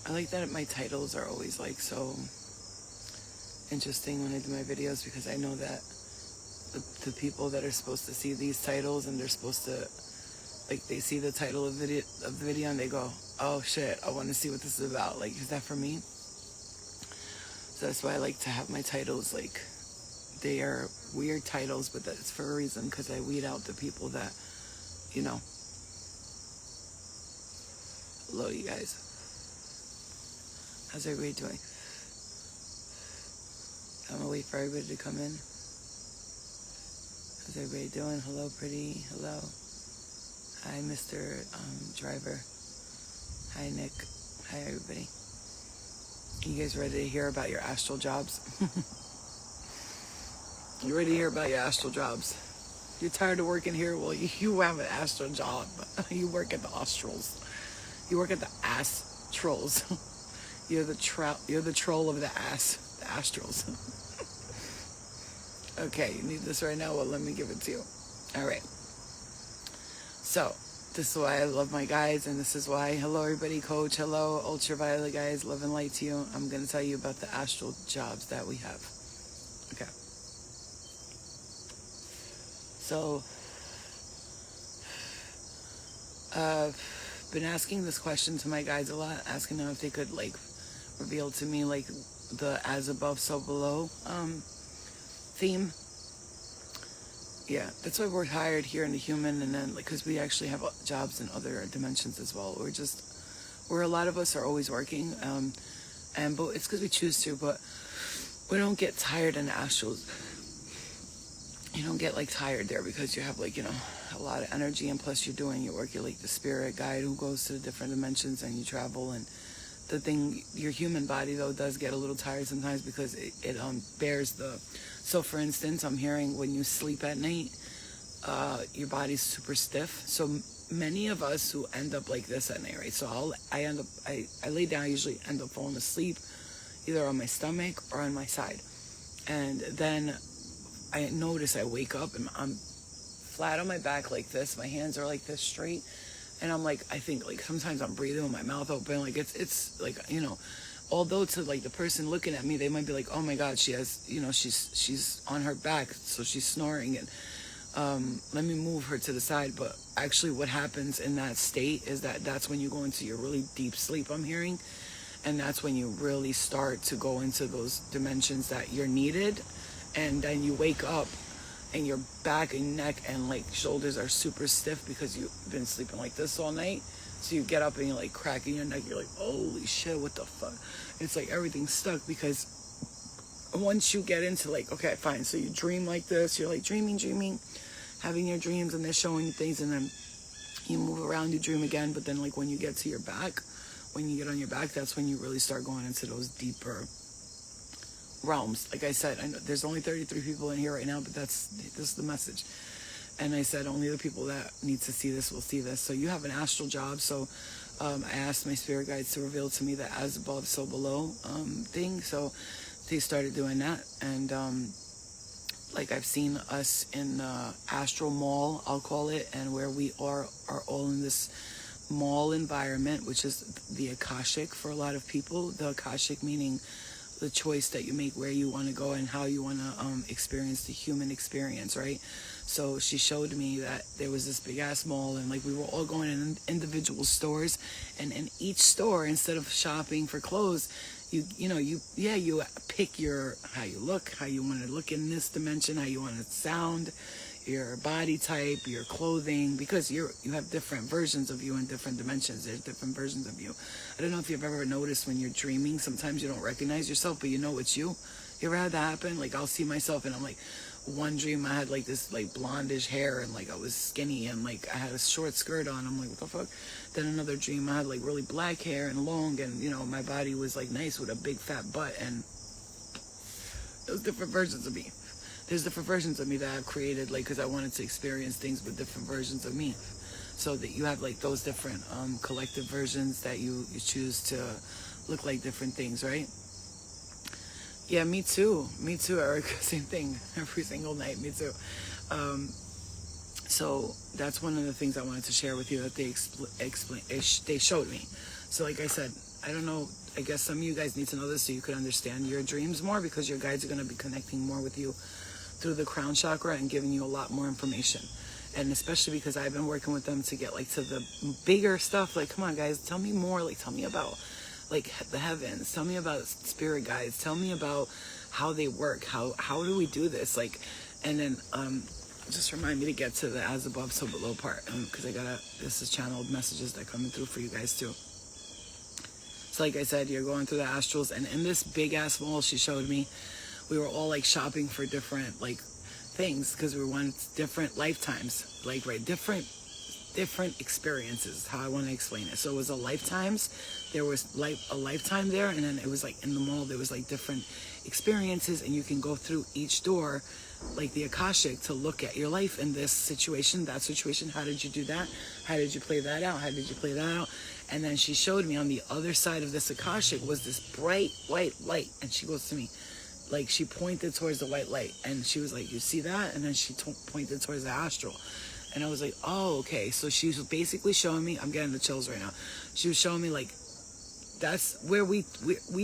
I like that my titles are always like so interesting when I do my videos, because I know that the people that are supposed to see these titles, and they're supposed to, like, they see the title of the video and they go, oh shit, I want to see what this is about. Like, is that for me? So that's why I like to have my titles, like, they are weird titles, but that's for a reason, because I weed out the people that, you know. Hello, you guys. How's everybody doing? I'm gonna wait for everybody to come in. How's everybody doing? Hello, pretty. Hello. Hi, Mr. Driver. Hi, Nick. Hi, everybody. You guys ready to hear about your astral jobs? You ready to hear about your astral jobs? You're tired of working here? Well, you have an astral job. You work at the astrals. You work at the astrals. You're the troll of the ass. The astrals. Okay, you need this right now? Well, let me give it to you. All right. So, this is why I love my guides, and this is why, hello everybody, Coach, hello, Ultraviolet guys, love and light to you. I'm going to tell you about the astral jobs that we have. Okay. So, been asking this question to my guides a lot, asking them if they could, like, reveal to me, like, the as above, so below theme. Yeah, that's why we're hired here in the human, and then, like, because we actually have jobs in other dimensions as well. We're a lot of us are always working, but it's because we choose to, but we don't get tired in the astrals. You don't get, like, tired there, because you have, like, you know, a lot of energy, and plus you're doing your work. You're like the spirit guide who goes to the different dimensions, and you travel. And the thing, your human body though does get a little tired sometimes, because it bears the. So for instance, I'm hearing when you sleep at night, your body's super stiff. So many of us who end up like this at night, right? So I lay down, I usually end up falling asleep either on my stomach or on my side, and then I notice I wake up and I'm flat on my back like this. My hands are like this straight. And I'm like, I think, like, sometimes I'm breathing with my mouth open. Like, it's like, you know, although to, like, the person looking at me, they might be like, oh my God, she has, you know, she's on her back, so she's snoring, and let me move her to the side. But actually what happens in that state is that's when you go into your really deep sleep, I'm hearing. And that's when you really start to go into those dimensions that you're needed. And then you wake up and your back and neck and, like, shoulders are super stiff because you've been sleeping like this all night. So you get up and you're like cracking your neck. You're like, holy shit, what the fuck? It's like everything's stuck, because once you get into, like, okay, fine. So you dream like this. You're like dreaming, having your dreams, and they're showing you things, and then you move around, you dream again. But then, like, when you get to your back, when you get on your back, that's when you really start going into those deeper realms. Like I said, I know there's only 33 people in here right now, but this is the message. And I said only the people that need to see this will see this. So you have an astral job. So I asked my spirit guides to reveal to me the as above, so below thing. So they started doing that. And like, I've seen us in the astral mall, I'll call it, and where we are all in this mall environment, which is the akashic for a lot of people. The akashic meaning the choice that you make where you want to go and how you want to experience the human experience, right? So she showed me that there was this big ass mall, and, like, we were all going in individual stores, and in each store, instead of shopping for clothes, you pick how you look, how you want to look in this dimension, how you want to sound, your body type, your clothing, because you have different versions of you in different dimensions. There's different versions of you. I don't know if you've ever noticed when you're dreaming, sometimes you don't recognize yourself, but you know it's you. You ever had that happen? Like, I'll see myself, and I'm like, one dream I had, like, this, like, blondish hair, and, like, I was skinny, and, like, I had a short skirt on. I'm like, what the fuck? Then another dream I had, like, really black hair and long, and, you know, my body was, like, nice with a big fat butt, and those different versions of me. There's different versions of me that I've created, like, because I wanted to experience things with different versions of me. So that you have, like, those different collective versions that you choose to look like different things, right? Yeah, me too, Eric. Same thing every single night. Me too. So that's one of the things I wanted to share with you that they showed me. So like I said, I don't know, I guess some of you guys need to know this so you could understand your dreams more, because your guides are going to be connecting more with you through the crown chakra and giving you a lot more information. And especially because I've been working with them to get like to the bigger stuff. Like, come on guys, tell me more. Like, tell me about like the heavens. Tell me about spirit guides. Tell me about how they work. How do we do this? Like, and then just remind me to get to the as above, so below part, because this is channeled messages that coming through for you guys too. So like I said, you're going through the astrals, and in this big ass mall she showed me, we were all like shopping for different like things, because we wanted different lifetimes, like, right, different experiences, how I want to explain it. So it was a lifetimes, there was like a lifetime there, and then it was like in the mall there was like different experiences, and you can go through each door like the akashic to look at your life in this situation, that situation. How did you do that? How did you play that out? How did you play that out? And then she showed me on the other side of this akashic was this bright white light, and she goes to me, like, she pointed towards the white light, and she was like, you see that? And then she pointed towards the astral. And I was like, oh, okay. So she was basically showing me, I'm getting the chills right now. She was showing me, like, that's where we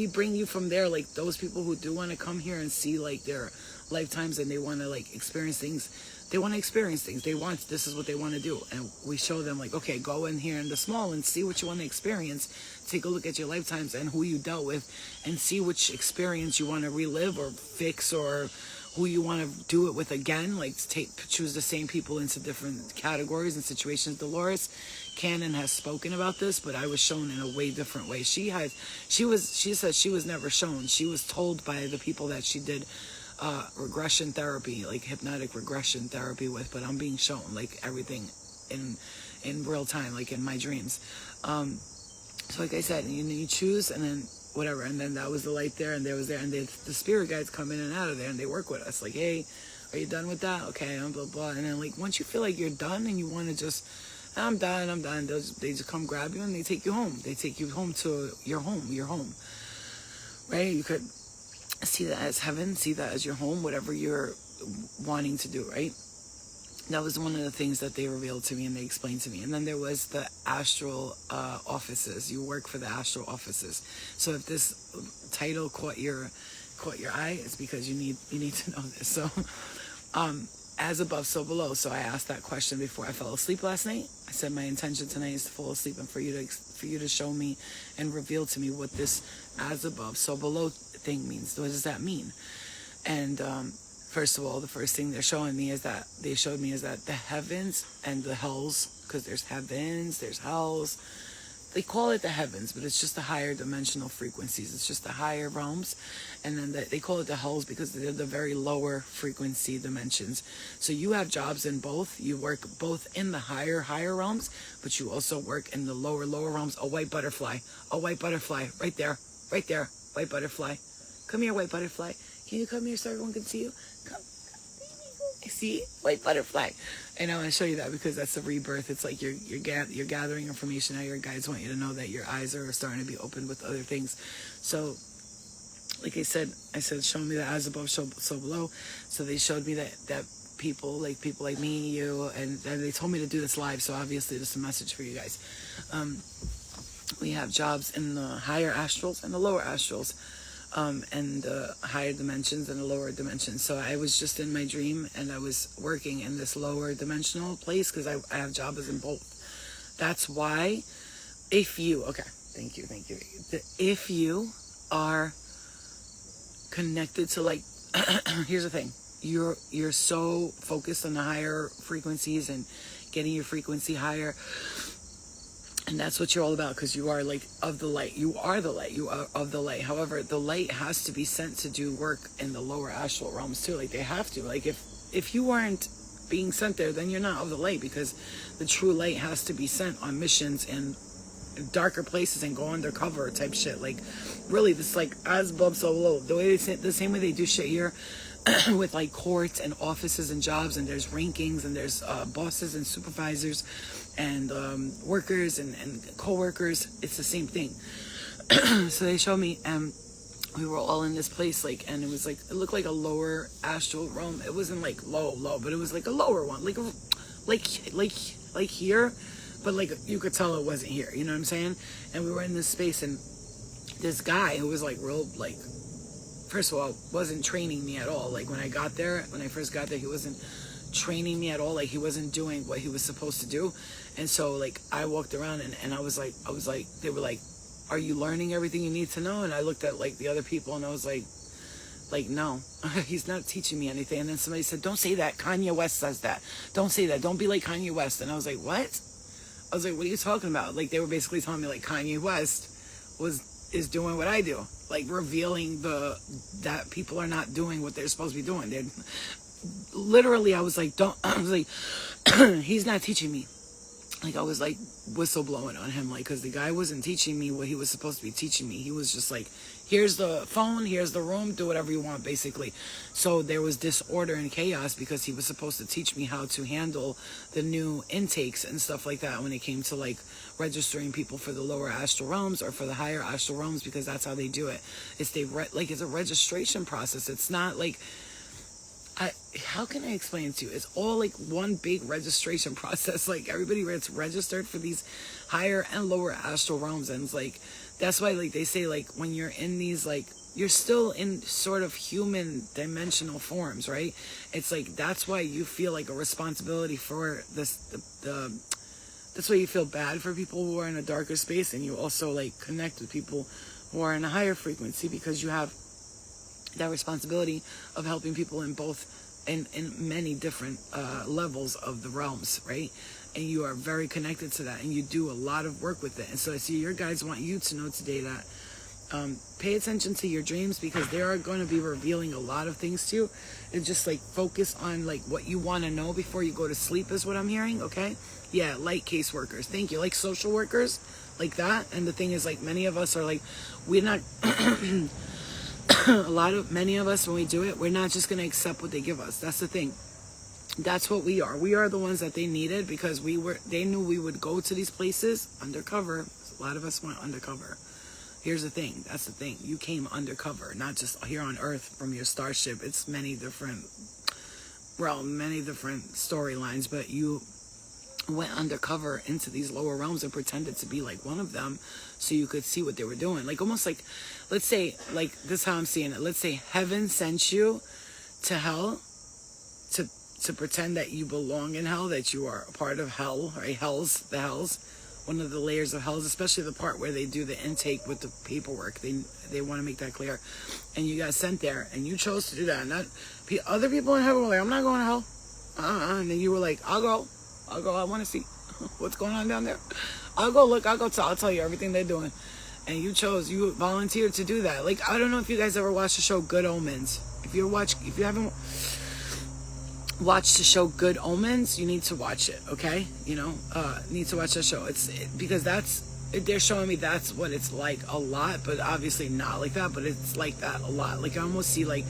bring you from there. Like, those people who do want to come here and see, like, their lifetimes, and they want to, like, experience things. They want to experience things. This is what they want to do. And we show them, like, okay, go in here in the small and see what you want to experience. Take a look at your lifetimes and who you dealt with, and see which experience you want to relive or fix, or who you want to do it with again. Like, choose the same people into different categories and situations. Dolores Cannon has spoken about this, but I was shown in a way different way. She said she was never shown. She was told by the people that she did regression therapy, like hypnotic regression therapy with, but I'm being shown like everything in real time, like in my dreams. So like I said, you choose, and then whatever, and then that was the light there, and there was there, and the spirit guides come in and out of there, and they work with us, like, hey, are you done with that? Okay, and blah blah. And then, like, once you feel like you're done and you want to just, I'm done, they just come grab you and they take you home. They take you home to your home, right? You could see that as heaven, see that as your home, whatever you're wanting to do, right? That was one of the things that they revealed to me and they explained to me. And then there was the astral offices. You work for the astral offices. So if this title caught your eye, it's because you need to know this. So as above, so below. So I asked that question before I fell asleep last night. I said my intention tonight is to fall asleep and for you to show me and reveal to me what this as above, so below thing means. What does that mean? And first of all, the first thing they showed me is that the heavens and the hells, because there's heavens, there's hells. They call it the heavens, but it's just the higher dimensional frequencies. It's just the higher realms. And then they call it the hells because they're the very lower frequency dimensions. So you have jobs in both. You work both in the higher realms, but you also work in the lower realms. A white butterfly, right there, white butterfly. Come here, white butterfly. Can you come here so everyone can see you? Come. See, white butterfly. And I want to show you that because that's the rebirth. It's like you're gathering information. Now your guides want you to know that your eyes are starting to be opened with other things. So, like I said, show me the as above, so below. So they showed me that people like me, you, and they told me to do this live. So obviously, this is a message for you guys. We have jobs in the higher astrals and the lower astrals. And the higher dimensions and the lower dimensions. So I was just in my dream and I was working in this lower dimensional place because I have jobs in both. That's why if you are connected to, like, here's the thing, you're so focused on the higher frequencies and getting your frequency higher. And that's what you're all about, because you are, like, of the light. You are the light. You are of the light. However, the light has to be sent to do work in the lower astral realms, too. Like, they have to. Like, if you aren't being sent there, then you're not of the light, because the true light has to be sent on missions in darker places and go undercover type shit. Like, really, this, like, as above, so below. The same way they do shit here with, like, courts and offices and jobs, and there's rankings, and there's bosses and supervisors and workers and co-workers. It's the same thing. So they showed me, and we were all in this place, like, and it was like, it looked like a lower astral realm. It wasn't like low, but it was like a lower one, like a like here, but like you could tell it wasn't here. You know what I'm saying? And we were in this space, and this guy who was like real, like, first of all, wasn't training me at all. Like when I first got there, he wasn't training me at all. Like he wasn't doing what he was supposed to do. And so like I walked around and I was like, they were like, are you learning everything you need to know? And I looked at like the other people and I was like, no, he's not teaching me anything. And then somebody said, don't say that. Kanye West says that. Don't say that. Don't be like Kanye West. And I was like, what? I was like, what are you talking about? Like they were basically telling me like Kanye West is doing what I do. Like revealing that people are not doing what they're supposed to be doing. They're literally, I was like, he's not teaching me. Like I was like whistleblowing on him, like, because the guy wasn't teaching me what he was supposed to be teaching me. He was just like, here's the phone, here's the room, do whatever you want, basically. So there was disorder and chaos because he was supposed to teach me how to handle the new intakes and stuff like that when it came to like registering people for the lower astral realms or for the higher astral realms, because that's how they do it. It's it's a registration process. It's not like, how can I explain it to you? It's all like one big registration process. Like everybody gets registered for these higher and lower astral realms. And it's like, that's why like they say like when you're in these, like you're still in sort of human dimensional forms, right? It's like, that's why you feel like a responsibility for this, that's why you feel bad for people who are in a darker space. And you also like connect with people who are in a higher frequency, because you have that responsibility of helping people in both in many different levels of the realms, right? And you are very connected to that, and you do a lot of work with it. And so I see your guides want you to know today that pay attention to your dreams, because they are going to be revealing a lot of things to you, and just like focus on like what you want to know before you go to sleep is what I'm hearing. Okay, yeah, like caseworkers, thank you, like social workers, like that. And the thing is, like, many of us are like, we're not many of us, when we do it, we're not just going to accept what they give us. That's the thing. That's what we are. We are the ones that they needed, because they knew we would go to these places undercover. A lot of us went undercover. Here's the thing. That's the thing. You came undercover, not just here on Earth from your starship. It's many different many different storylines, but you went undercover into these lower realms and pretended to be like one of them, so you could see what they were doing. Like almost like, let's say, like this is how I'm seeing it. Let's say heaven sent you to hell to pretend that you belong in hell, that you are a part of hell, right? The hells, one of the layers of hells, especially the part where they do the intake with the paperwork. They want to make that clear. And you got sent there, and you chose to do that. And other people in heaven were like, I'm not going to hell. And then you were like, I'll go. I want to see what's going on down there. I'll go look. I'll tell you everything they're doing. And you volunteered to do that. Like, I don't know if you guys ever watched the show Good Omens. If you haven't watched the show Good Omens, you need to watch it. Okay, need to watch that show. Because they're showing me that's what it's like a lot, but obviously not like that. But it's like that a lot. Like I almost see like,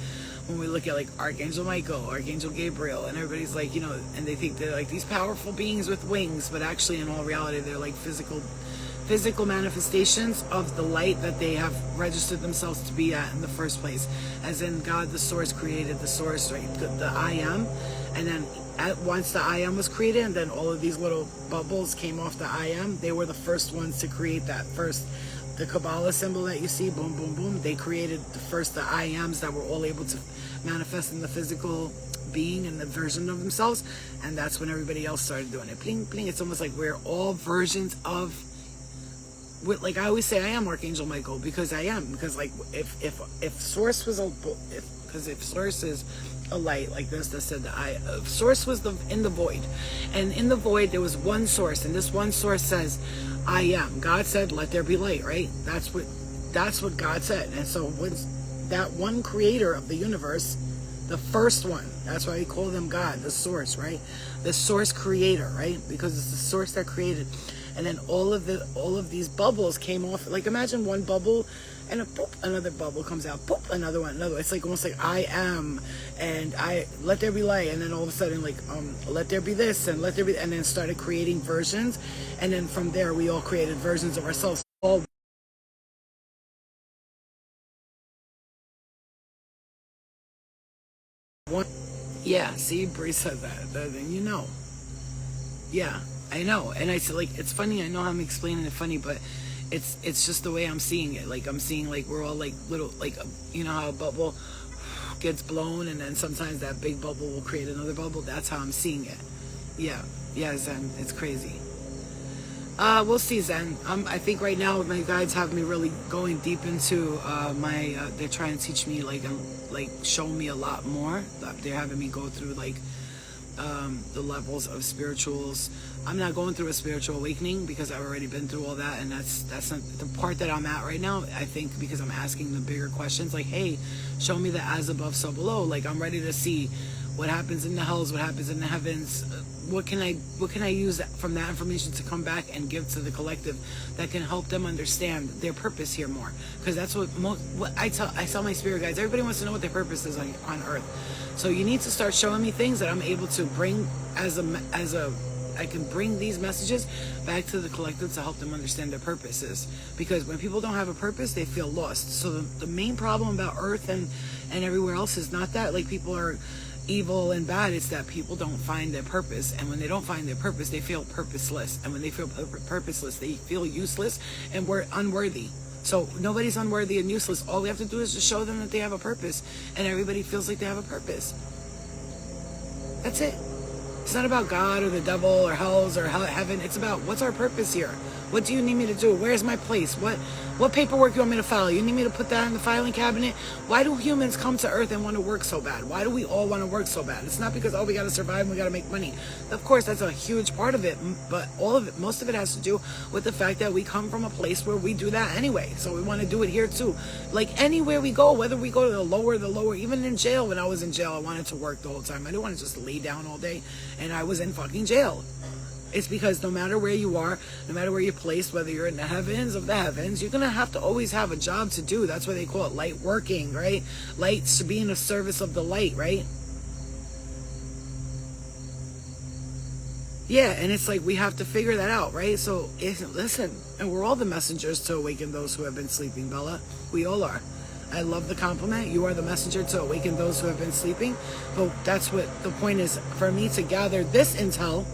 when we look at like Archangel Michael, Archangel Gabriel, and everybody's like, and they think they're like these powerful beings with wings, but actually in all reality, they're like physical manifestations of the light that they have registered themselves to be at in the first place. As in, God, the source, created the source, right? The I am. And then once the I am was created, and then all of these little bubbles came off the I am, they were the first ones to create that first. The Kabbalah symbol that you see, boom, boom, boom, they created the I ams that were all able to manifest in the physical being and the version of themselves. And that's when everybody else started doing it. Pling, pling. It's almost like we're all versions of, like I always say, I am Archangel Michael, because I am. Because like if source was if source is a light like this that said that source was in the void, and in the void there was one source, and this one source says I am. God said, let there be light, right? That's what God said. And so when that one creator of the universe, the first one, that's why we call them God, the source, right? The source creator, right? Because it's the source that created. And then all of these bubbles came off. Like imagine one bubble, and another bubble comes out. Boop, another one. It's like almost like I am, and I let there be light. And then all of a sudden, like let there be this, and let there be, and then started creating versions. And then from there, we all created versions of ourselves. All one. Yeah. See, Bree said that. Then you know. Yeah, I know. And I said, like, it's funny. I know I'm explaining it funny, but it's just the way I'm seeing it. Like, I'm seeing, like, we're all like little, like, you know how a bubble gets blown, and then sometimes that big bubble will create another bubble. That's how I'm seeing it. Yeah, yeah, Zen. It's crazy. We'll see, Zen. I think right now my guides have me really going deep into my. They're trying to teach me, like show me a lot more. They're having me go through like the levels of spirituals. I'm not going through a spiritual awakening because I've already been through all that, and that's not the part that I'm at right now. I think because I'm asking the bigger questions, like, hey, show me the as above, so below. Like, I'm ready to see what happens in the hells, what happens in the heavens. What can I use from that information to come back and give to the collective that can help them understand their purpose here more? Because that's what I tell my spirit guides. Everybody wants to know what their purpose is on Earth. So you need to start showing me things that I'm able to bring I can bring these messages back to the collective to help them understand their purposes. Because when people don't have a purpose, they feel lost. So the main problem about Earth and everywhere else is not that like people are evil and bad. It's that people don't find their purpose, and when they don't find their purpose, they feel purposeless, and when they feel purposeless, they feel useless and we're unworthy. So nobody's unworthy and useless. All we have to do is just show them that they have a purpose, and everybody feels like they have a purpose. That's it. It's not about God or the devil or hells or heaven. It's about what's our purpose here. What do you need me to do? Where's my place? What paperwork you want me to file? You need me to put that in the filing cabinet? Why do humans come to Earth and want to work so bad? Why do we all want to work so bad? It's not because, we got to survive and we got to make money. Of course, that's a huge part of it, but most of it has to do with the fact that we come from a place where we do that anyway. So we want to do it here too. Like anywhere we go, whether we go to the lower, even in jail, when I was in jail, I wanted to work the whole time. I didn't want to just lay down all day, and I was in fucking jail. It's because no matter where you are, no matter where you're placed, whether you're in the heavens of the heavens, you're going to have to always have a job to do. That's why they call it light working, right? Light to be in the service of the light, right? Yeah, and it's like we have to figure that out, right? So, listen, and we're all the messengers to awaken those who have been sleeping, Bella. We all are. I love the compliment. You are the messenger to awaken those who have been sleeping. But that's what the point is for me to gather this intel.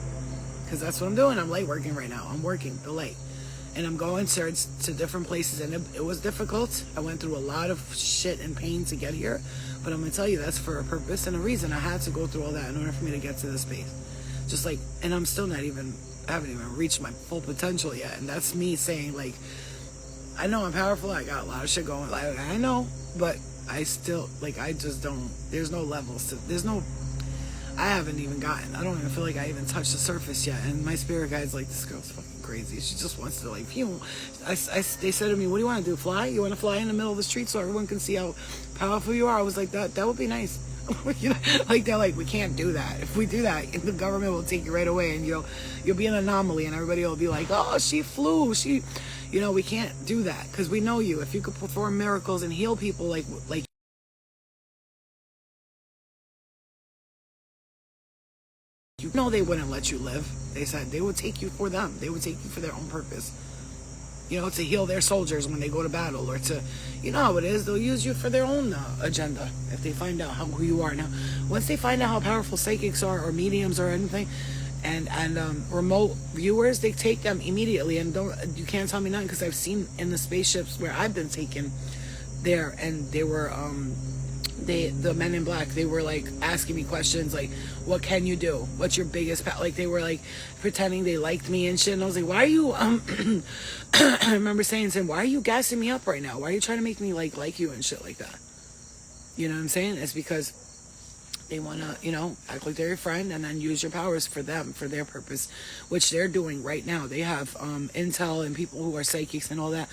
Because that's what I'm doing. I'm light working right now. I'm working the light. And I'm going to different places. And it was difficult. I went through a lot of shit and pain to get here. But I'm going to tell you, that's for a purpose and a reason. I had to go through all that in order for me to get to this space. Just like, and I'm still I haven't even reached my full potential yet. And that's me saying, like, I know I'm powerful. I got a lot of shit going. Like, I know. But I still, like, I just don't, there's no levels to, I haven't even I don't even feel like I even touched the surface yet. And my spirit guide's like, this girl's fucking crazy. She just wants to, like, they said to me, what do you want to do? Fly? You want to fly in the middle of the street so everyone can see how powerful you are? I was like, that would be nice. Like, they're like, we can't do that. If we do that, the government will take you right away, and you'll be an anomaly, and everybody will be like, oh, she flew. We can't do that because we know you. If you could perform miracles and heal people like they wouldn't let you live. They said they would take you for them. They would take you for their own purpose. To heal their soldiers when they go to battle, or to, how it is. They'll use you for their own agenda if they find out who you are. Now, once they find out how powerful psychics are, or mediums, or anything, and remote viewers, they take them immediately. And you can't tell me nothing, because I've seen in the spaceships where I've been taken there, and they were the men in black, they were like asking me questions like, what can you do? What's your biggest like, they were like pretending they liked me and shit. And I was like, why are you I remember saying, why are you gassing me up right now? Why are you trying to make me like you and shit like that? You know what I'm saying? It's because they want to, act like they're your friend, and then use your powers for them, for their purpose, which they're doing right now. They have intel and people who are psychics and all that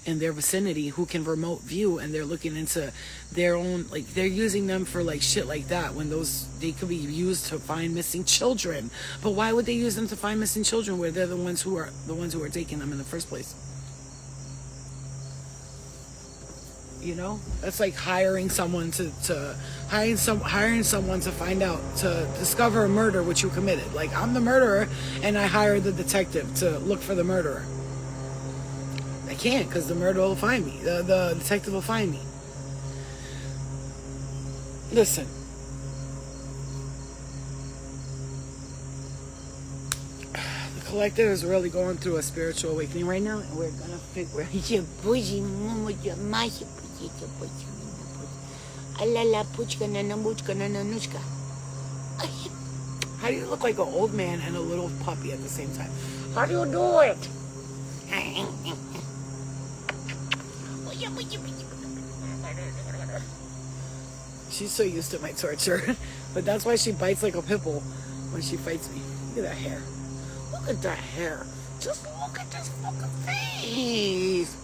in their vicinity who can remote view, and they're looking into their own, like, they're using them for like shit like that, when they could be used to find missing children. But why would they use them to find missing children where they're the ones who are taking them in the first place? That's like hiring someone to find out, to discover a murder which you committed. Like, I'm the murderer, and I hire the detective to look for the murderer. I can't, because the murderer will find me. The detective will find me. Listen. collective is really going through a spiritual awakening right now, and we're gonna figure. How do you look like an old man and a little puppy at the same time? How do you do it? She's so used to my torture, but that's why she bites like a pit bull when she fights me. Look at that hair. Look at that hair. Just look at this fucking face.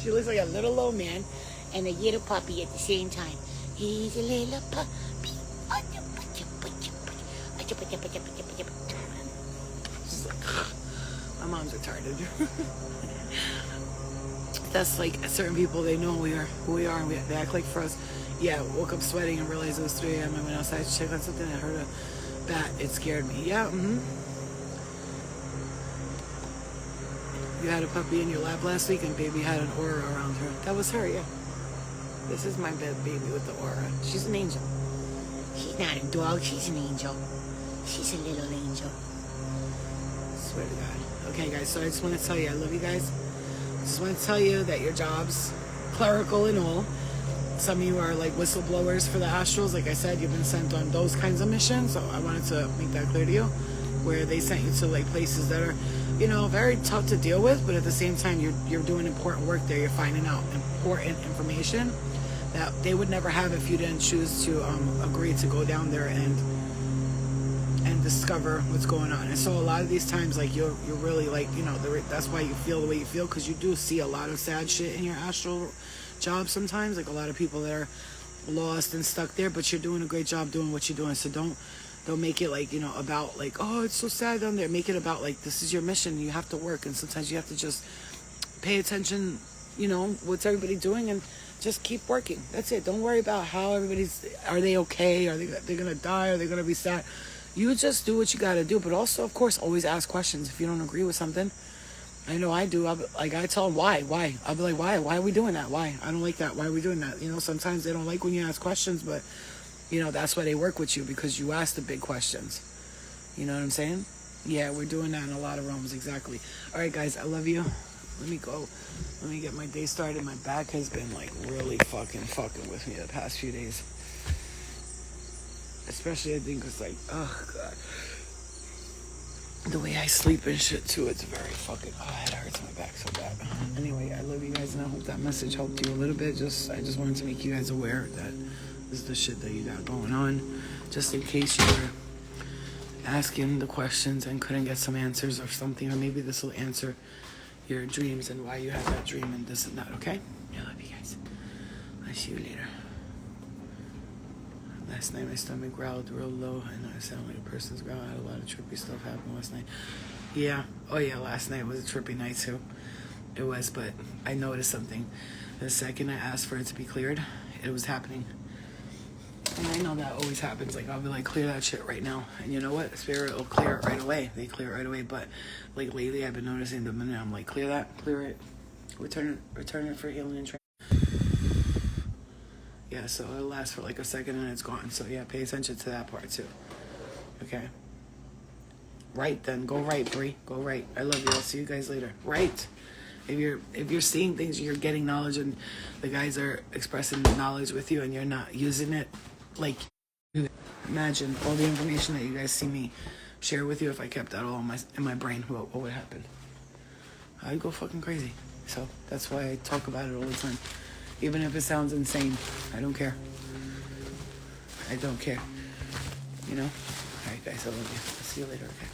She looks like a little old man and a little puppy at the same time. He's a little puppy. She's like, my mom's retarded. That's like certain people, they know who we are, and they act like for us. Yeah, woke up sweating and realized it was 3 a.m. I went outside to check on something and I heard a bat. It scared me. Yeah, You had a puppy in your lap last week and baby had an aura around her. That was her, yeah. This is my baby with the aura. She's an angel. She's not a dog, she's an angel. She's a little angel. Swear to God. Okay, guys, so I just want to tell you, I love you guys. I just want to tell you that your jobs, clerical and all, some of you are like whistleblowers for the Astrals. Like I said, you've been sent on those kinds of missions. So I wanted to make that clear to you, where they sent you to like places that are, very tough to deal with, but at the same time, you're doing important work there. You're finding out important information that they would never have if you didn't choose to agree to go down there and discover what's going on. And so a lot of these times, like you're really like, that's why you feel the way you feel, because you do see a lot of sad shit in your astral job sometimes, like a lot of people that are lost and stuck there, but you're doing a great job doing what you're doing. So don't make it like, about like, oh, it's so sad down there. Make it about like, this is your mission, you have to work, and sometimes you have to just pay attention, what's everybody doing, and just keep working. That's it. Don't worry about how are they okay, are they gonna die, are they gonna be sad? You just do what you gotta do, but also, of course, always ask questions if you don't agree with something. I know I do. I tell them why. I'll be like, why are we doing that? Why? I don't like that. Why are we doing that? Sometimes they don't like when you ask questions, but that's why they work with you, because you ask the big questions. You know what I'm saying? Yeah, we're doing that in a lot of realms. Exactly. All right, guys, I love you. Let me go. Let me get my day started. My back has been like really fucking with me the past few days. Especially, I think it's like, oh God, the way I sleep and shit too. It's very fucking. Oh, it hurts my back so bad. Anyway, I love you guys, and I hope that message helped you a little bit. I just wanted to make you guys aware that this is the shit that you got going on, just in case you were asking the questions and couldn't get some answers or something, or maybe this will answer your dreams and why you had that dream and this and that. Okay? I love you guys. I'll see you later. Last night my stomach growled real low. I know I sound like a person's growl. I had a lot of trippy stuff happen last night. Yeah. Oh yeah, last night was a trippy night too. It was, but I noticed something. The second I asked for it to be cleared, it was happening. And I know that always happens. Like, I'll be like, clear that shit right now. And you know what? Spirit will clear it right away. They clear it right away. But like lately I've been noticing the minute I'm like, clear that, clear it. Return it for healing and training. Yeah, so it'll last for like a second and it's gone. So yeah, pay attention to that part too. Okay. Right then. Go right, Bree. Go right. I love you. I'll see you guys later. Right. If you're seeing things, you're getting knowledge, and the guys are expressing the knowledge with you and you're not using it, like, imagine all the information that you guys see me share with you. If I kept that all in my brain, what would happen? I'd go fucking crazy. So that's why I talk about it all the time. Even if it sounds insane, I don't care. I don't care. Alright guys, I love you. I'll see you later, okay?